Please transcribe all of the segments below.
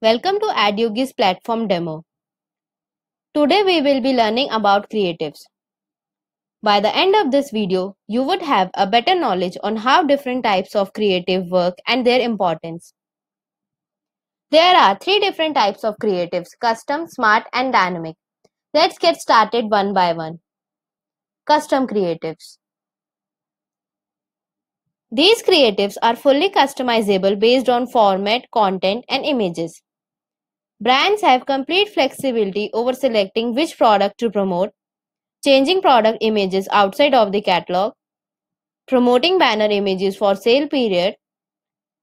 Welcome to AdYogi's platform demo. Today we will be learning about creatives. By the end of this video, you would have a better knowledge on how different types of creative work and their importance. There are three different types of creatives: custom, smart and dynamic. Let's get started one by one. Custom creatives. These creatives are fully customizable based on format, content and images. Brands have complete flexibility over selecting which product to promote, changing product images outside of the catalog, promoting banner images for sale period,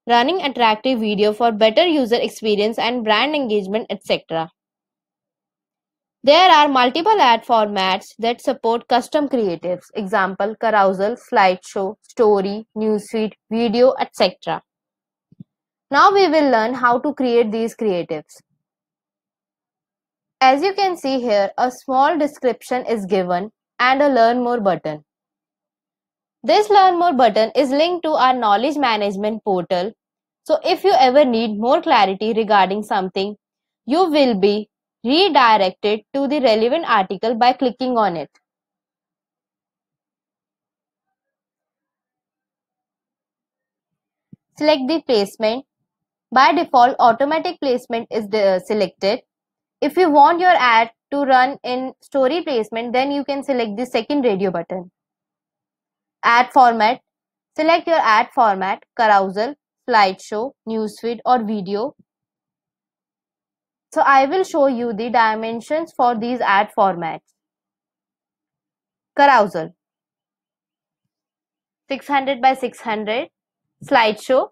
running attractive video for better user experience and brand engagement, etc. There are multiple ad formats that support custom creatives. Example: carousel, slideshow, story, newsfeed, video, etc. Now we will learn how to create these creatives. As you can see here, a small description is given and a learn more button. This learn more button is linked to our knowledge management portal. So if you ever need more clarity regarding something, you will be redirected to the relevant article by clicking on it. Select the placement. By default, automatic placement is selected. If you want your ad to run in story placement, then you can select the second radio button. Ad format. Select your ad format: carousel, slideshow, newsfeed or video. So I will show you the dimensions for these ad formats. Carousel 600 by 600, slideshow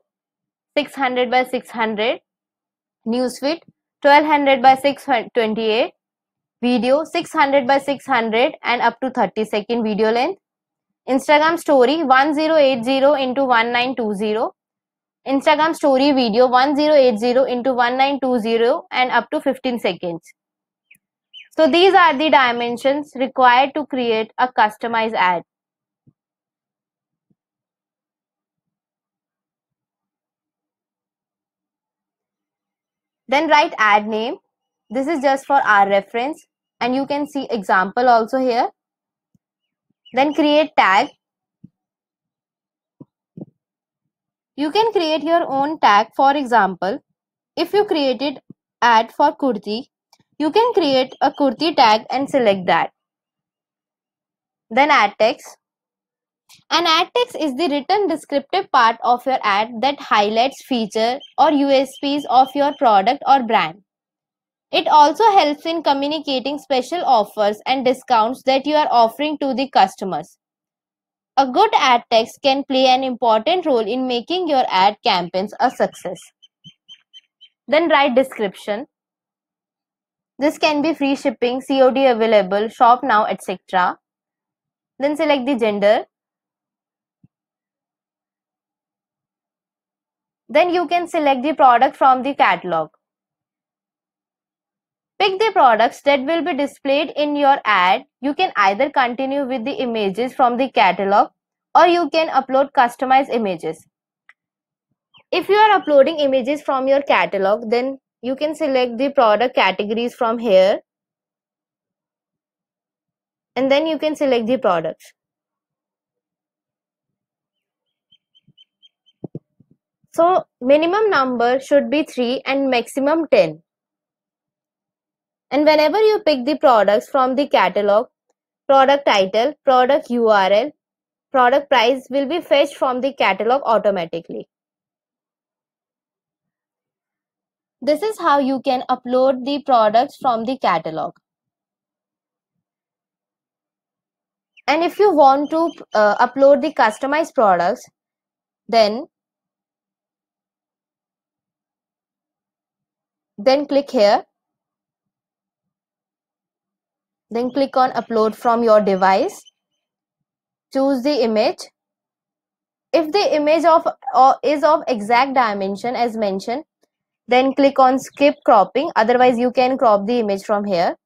600 by 600, newsfeed 1200 by 628, video 600 by 600 and up to 30-second video length, Instagram story 1080 into 1920, Instagram story video 1080 into 1920 and up to 15 seconds. So these are the dimensions required to create a customized ad. Then write ad name. This is just for our reference and you can see example also here. Then create tag. You can create your own tag. For example, if you created ad for kurti, you can create a kurti tag and select that. Then ad text. An ad text is the written descriptive part of your ad that highlights feature or USPs of your product or brand. It also helps in communicating special offers and discounts that you are offering to the customers. A good ad text can play an important role in making your ad campaigns a success. Then write description. This can be free shipping, COD available, shop now, etc. Then select the gender. Then you can select the product from the catalog. Pick the products that will be displayed in your ad. You can either continue with the images from the catalog or you can upload customized images. If you are uploading images from your catalog, then you can select the product categories from here and then you can select the products. So minimum number should be 3 and maximum 10. And whenever you pick the products from the catalog, product title, product URL, product price will be fetched from the catalog automatically. This is how you can upload the products from the catalog. And if you want to upload the customized products, then click here. Then click on upload from your device. Choose the image. If the image is of exact dimension as mentioned, then click on skip cropping. Otherwise, you can crop the image from here.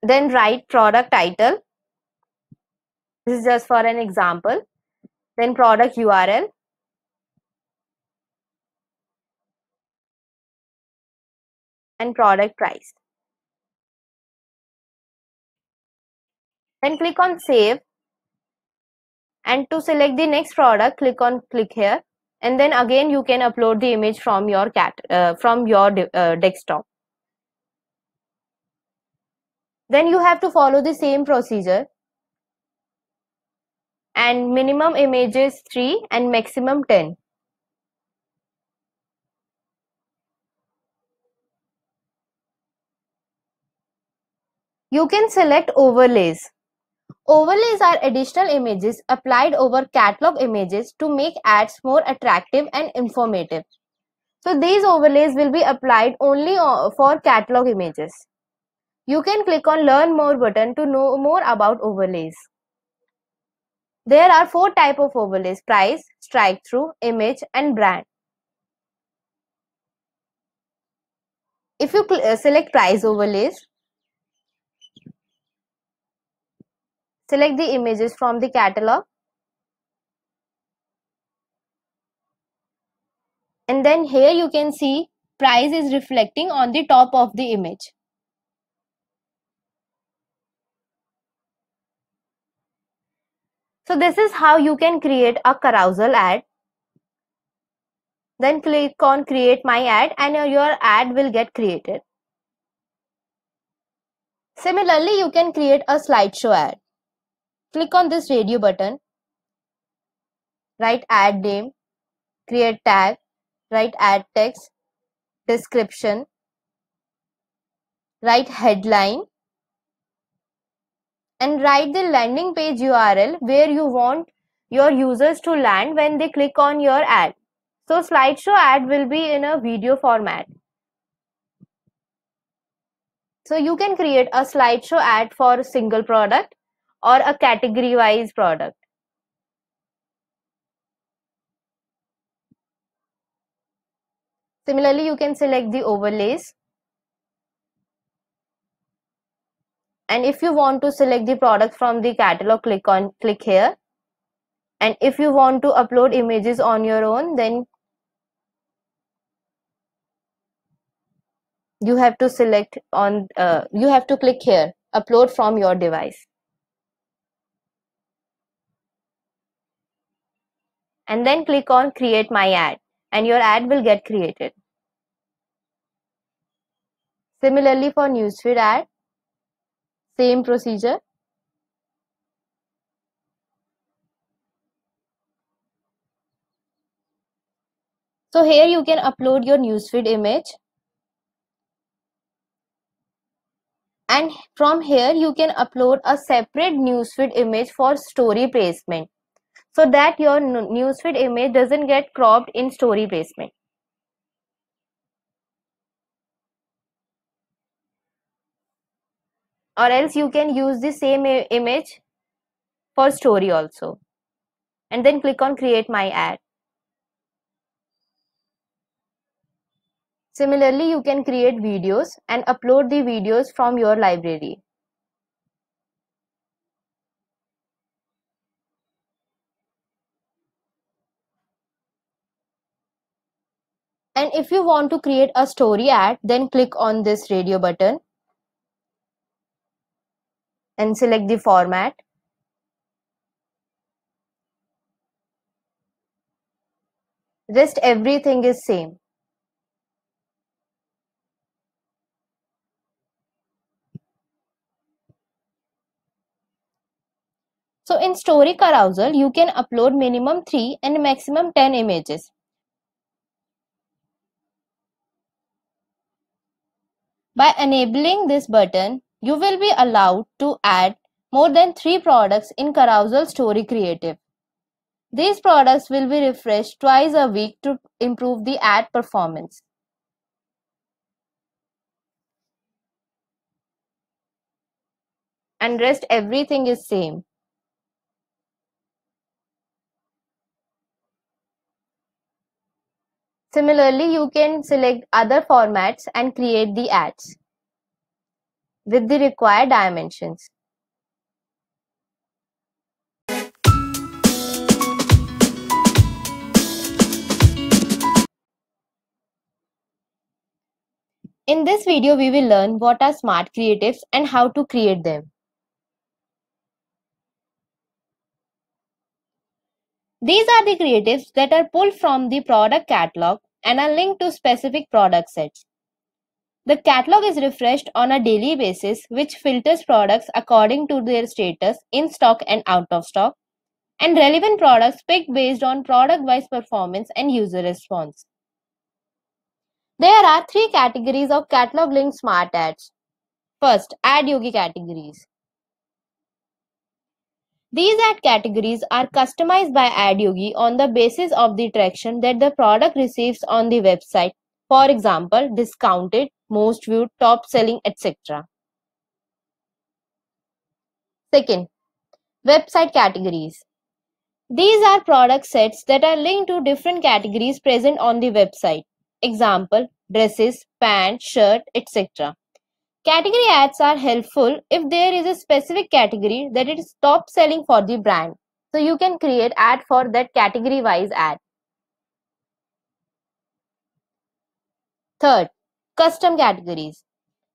Then write product title. This is just for an example. Then product URL. and product price. Then click on save, and to select the next product, click here, and then again you can upload the image from your desktop. Then you have to follow the same procedure, and minimum image is 3 and maximum 10. You can select overlays. Overlays are additional images applied over catalog images to make ads more attractive and informative. So these overlays will be applied only for catalog images. You can click on Learn More button to know more about overlays. There are 4 types of overlays: price, strike-through, image, and brand. If you select price overlays, select the images from the catalog, and then here you can see price is reflecting on the top of the image. So this is how you can create a carousel ad. Then click on create my ad and your ad will get created. Similarly, you can create a slideshow ad. Click on this radio button, write ad name, create tag, write ad text, description, write headline, and write the landing page URL where you want your users to land when they click on your ad. So slideshow ad will be in a video format. So you can create a slideshow ad for a single product or a category wise product. Similarly, you can select the overlays. And if you want to select the product from the catalog, click here. And if you want to upload images on your own, then you have to click here, upload from your device. And then click on create my ad and your ad will get created. Similarly, for newsfeed ad, same procedure. So here you can upload your newsfeed image, and from here you can upload a separate newsfeed image for story placement, so that your newsfeed image doesn't get cropped in story placement. Or else you can use the same image for story also. And then click on create my ad. Similarly, you can create videos and upload the videos from your library. And if you want to create a story ad, then click on this radio button and select the format. Rest everything is same. So in story carousel, you can upload minimum 3 and maximum 10 images. By enabling this button, you will be allowed to add more than 3 products in Carousel Story Creative. These products will be refreshed twice a week to improve the ad performance. And rest everything is same. Similarly, you can select other formats and create the ads with the required dimensions. In this video, we will learn what are smart creatives and how to create them. These are the creatives that are pulled from the product catalog and are linked to specific product sets. The catalog is refreshed on a daily basis, which filters products according to their status, in stock and out of stock, and relevant products picked based on product-wise performance and user response. There are three categories of catalog-linked smart ads. First, Ad Yogi categories. These ad categories are customized by AdYogi on the basis of the traction that the product receives on the website. For example, discounted, most viewed, top selling, etc. Second, website categories. These are product sets that are linked to different categories present on the website. Example, dresses, pants, shirt, etc. Category ads are helpful if there is a specific category that is top selling for the brand. So you can create ad for that category wise ad. Third, custom categories.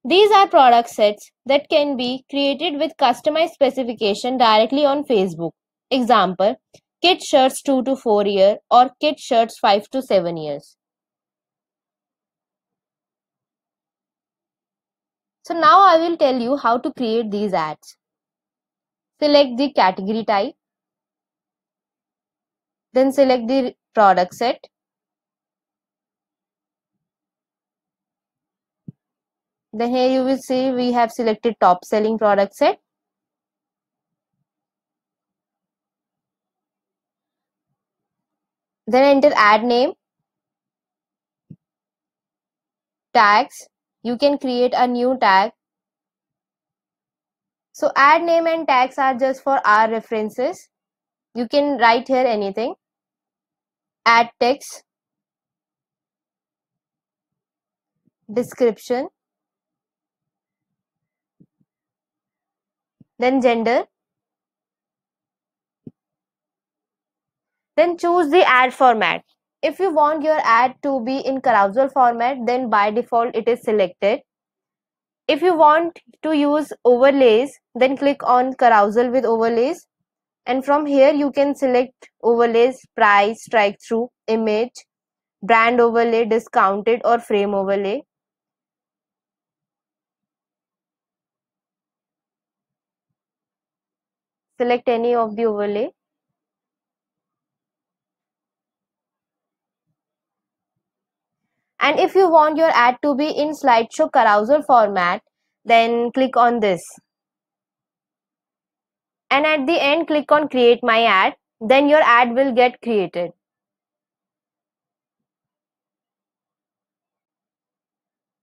These are product sets that can be created with customized specification directly on Facebook. Example, kid shirts 2 to 4 years or kid shirts 5 to 7 years. So now I will tell you how to create these ads. Select the category type. Then select the product set. Then here you will see we have selected top selling product set. Then enter ad name, tags. You can create a new tag. So ad name and tags are just for our references. You can write here anything. Add text, description, then gender. Then choose the ad format. If you want your ad to be in carousel format, then by default it is selected. If you want to use overlays, then click on carousel with overlays. And from here you can select overlays, price, strike through, image, brand overlay, discounted or frame overlay. Select any of the overlay. And if you want your ad to be in slideshow carousel format, then click on this. And at the end, click on create my ad. Then your ad will get created.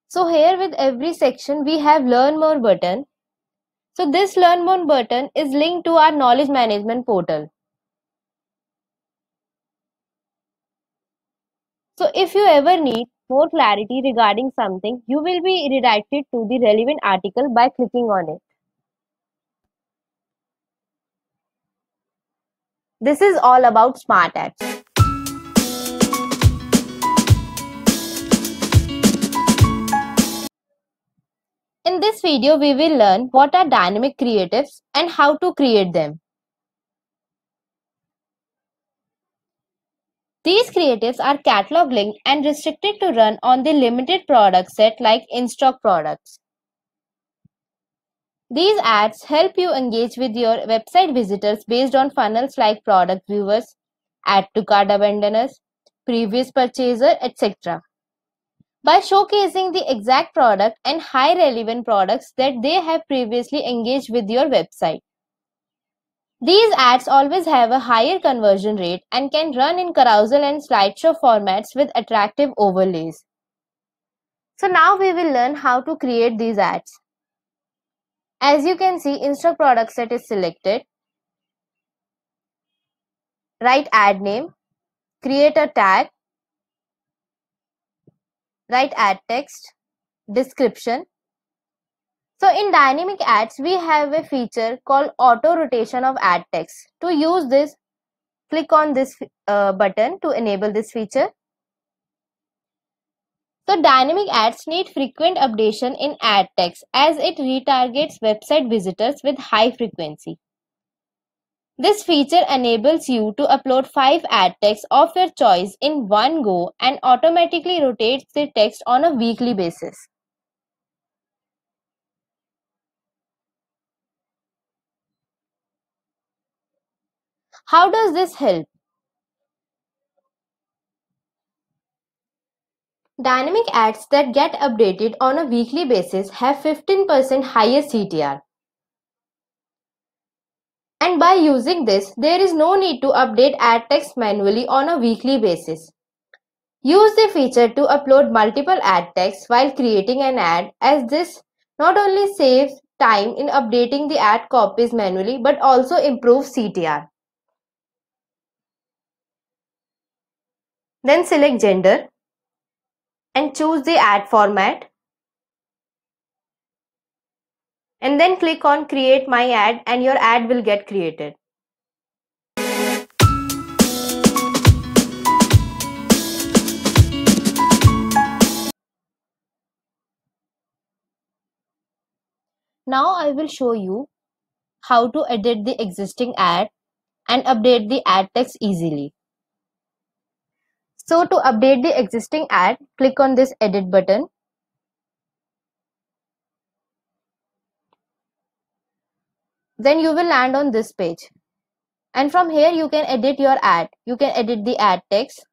So here with every section, we have learn more button. So this learn more button is linked to our knowledge management portal. So if you ever need more clarity regarding something, you will be redirected to the relevant article by clicking on it. This is all about smart ads. In this video, we will learn what are dynamic creatives and how to create them. These creatives are catalog linked and restricted to run on the limited product set like in-stock products. These ads help you engage with your website visitors based on funnels like product viewers, add to cart abandoners, previous purchaser, etc. by showcasing the exact product and high relevant products that they have previously engaged with your website. These ads always have a higher conversion rate and can run in carousel and slideshow formats with attractive overlays. So now we will learn how to create these ads. As you can see, in-stock product set is selected. Write ad name, create a tag, write ad text, description. So in dynamic ads, we have a feature called auto rotation of ad text. To use this, click on this button to enable this feature. So dynamic ads need frequent updation in ad text as it retargets website visitors with high frequency. This feature enables you to upload 5 ad texts of your choice in one go and automatically rotates the text on a weekly basis. How does this help? Dynamic ads that get updated on a weekly basis have 15% higher CTR. And by using this, there is no need to update ad text manually on a weekly basis. Use the feature to upload multiple ad texts while creating an ad, as this not only saves time in updating the ad copies manually but also improves CTR. Then select gender and choose the ad format, and then click on create my ad and your ad will get created. Now I will show you how to edit the existing ad and update the ad text easily. So to update the existing ad, click on this edit button. Then you will land on this page. And from here you can edit your ad. You can edit the ad text,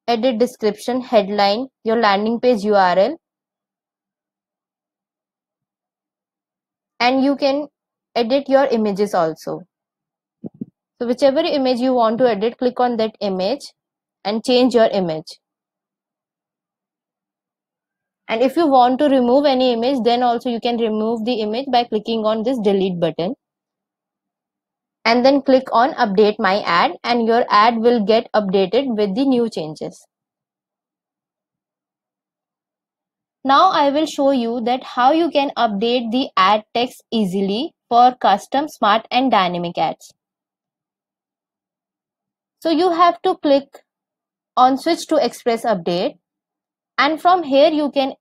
edit description, headline, your landing page URL, and you can edit your images also. So whichever image you want to edit, click on that image and change your image. And if you want to remove any image, then also you can remove the image by clicking on this delete button. And then click on update my ad and your ad will get updated with the new changes. Now I will show you that how you can update the ad text easily for custom, smart and dynamic ads. So you have to click on switch to express update, and from here you can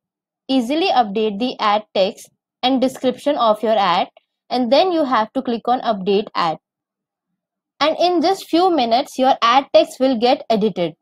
easily update the ad text and description of your ad, and then you have to click on update ad. And in just few minutes your ad text will get edited.